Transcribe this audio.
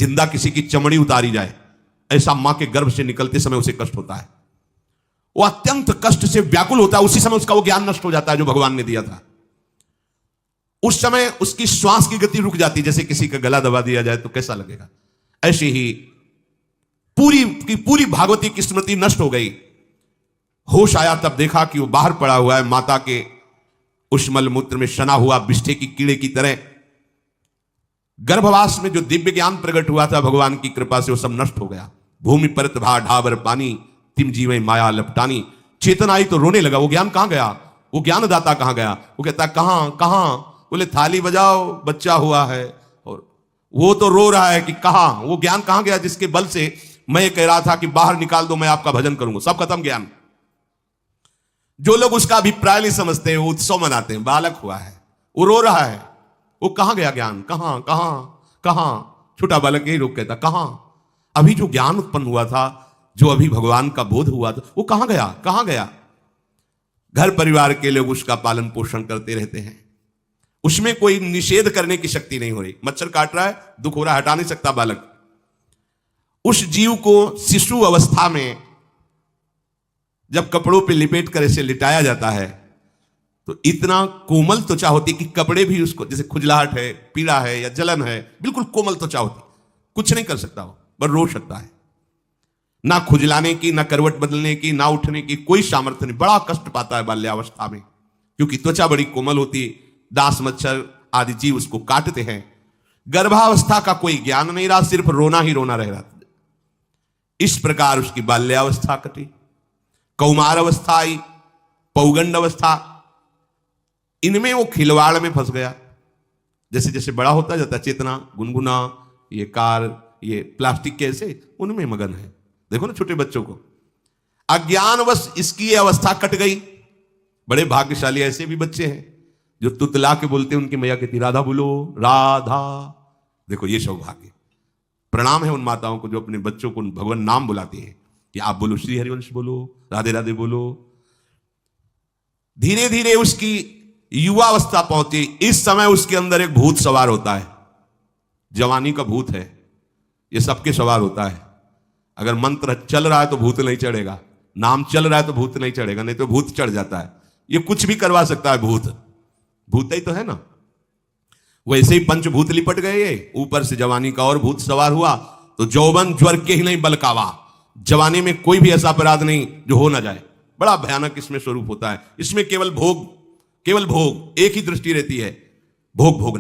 जिंदा किसी की चमड़ी उतारी जाए, ऐसा मां के गर्भ से निकलते समय उसे कष्ट होता है। वो अत्यंत कष्ट से व्याकुल होता है, उसी समय उसका वो ज्ञान नष्ट हो जाता है जो भगवान ने दिया था। उस समय उसकी श्वास की गति रुक जाती, जैसे किसी का गला दबा दिया जाए तो कैसा लगेगा। ऐसे ही पूरी की पूरी भागवती की स्मृति नष्ट हो गई। होश आया तब देखा कि वो बाहर पड़ा हुआ है, माता के उस मलमूत्र में सना हुआ बिष्ठे की कीड़े की तरह। गर्भवास में जो दिव्य ज्ञान प्रकट हुआ था भगवान की कृपा से, वो सब नष्ट हो गया। भूमि परत भा ढाबर पानी, तिम जीवे माया लपटानी। चेतन आई तो रोने लगा, वो ज्ञान कहां गया, वो ज्ञानदाता कहां गया। वो कहता कहां कहां, बोले थाली बजाओ बच्चा हुआ है, और वो तो रो रहा है कि कहां, वो ज्ञान कहां गया जिसके बल से मैं कह रहा था कि बाहर निकाल दो, मैं आपका भजन करूंगा। सब खत्म ज्ञान। जो लोग उसका अभिप्राय नहीं समझते, वो उत्सव मनाते हैं, बालक हुआ है, वो रो रहा है, वो कहां गया ज्ञान, कहां कहां कहां। छोटा बालक यही लोग कहता कहां, अभी जो ज्ञान उत्पन्न हुआ था, जो अभी भगवान का बोध हुआ था, वो कहां गया कहां गया। घर परिवार के लोग उसका पालन पोषण करते रहते हैं, उसमें कोई निषेध करने की शक्ति नहीं हो रही। मच्छर काट रहा है, दुख हो रहा है, हटा नहीं सकता बालक। उस जीव को शिशु अवस्था में जब कपड़ों पे लिपेट कर इसे लिटाया जाता है तो इतना कोमल त्वचा होती कि कपड़े भी उसको, जैसे खुजलाहट है, पीड़ा है या जलन है, बिल्कुल कोमल त्वचा होती, कुछ नहीं कर सकता वो, पर रो सकता है। ना खुजलाने की, ना करवट बदलने की, ना उठने की कोई सामर्थ्य नहीं। बड़ा कष्ट पाता है बाल्यावस्था में, क्योंकि त्वचा बड़ी कोमल होती, दास मच्छर आदि जीव उसको काटते हैं। गर्भावस्था का कोई ज्ञान नहीं रहा, सिर्फ रोना ही रोना रह रहा। इस प्रकार उसकी बाल्यावस्था कटी, कौमार अवस्था आई, पौगंड अवस्था, इनमें वो खिलवाड़ में फंस गया। जैसे जैसे बड़ा होता जाता, चेतना, गुनगुना, ये कार, ये प्लास्टिक के ऐसे उनमें मगन है। देखो ना छोटे बच्चों को, अज्ञानवश इसकी ये अवस्था कट गई। बड़े भाग्यशाली ऐसे भी बच्चे हैं जो तुतला के बोलते हैं, उनकी मैया कहती राधा बोलो राधा। देखो ये सौभाग्य, प्रणाम है उन माताओं को जो अपने बच्चों को भगवान नाम बुलाती हैं कि आप बोलो श्री हरिवंश बोलो, राधे राधे बोलो। धीरे धीरे उसकी युवा अवस्था पहुंची। इस समय उसके अंदर एक भूत सवार होता है, जवानी का भूत है, ये सबके सवार होता है। अगर मंत्र चल रहा है तो भूत नहीं चढ़ेगा, नाम चल रहा है तो भूत नहीं चढ़ेगा, नहीं तो भूत चढ़ जाता है। ये कुछ भी करवा सकता है भूत, भूत ही तो है ना। वैसे ही पंचभूत लिपट गए, ऊपर से जवानी का और भूत सवार हुआ तो जौवन ज्वर के ही नहीं बलकावा। जवानी में कोई भी ऐसा अपराध नहीं जो हो ना जाए। बड़ा भयानक इसमें स्वरूप होता है। इसमें केवल भोग, केवल भोग, एक ही दृष्टि रहती है, भोग भोगना।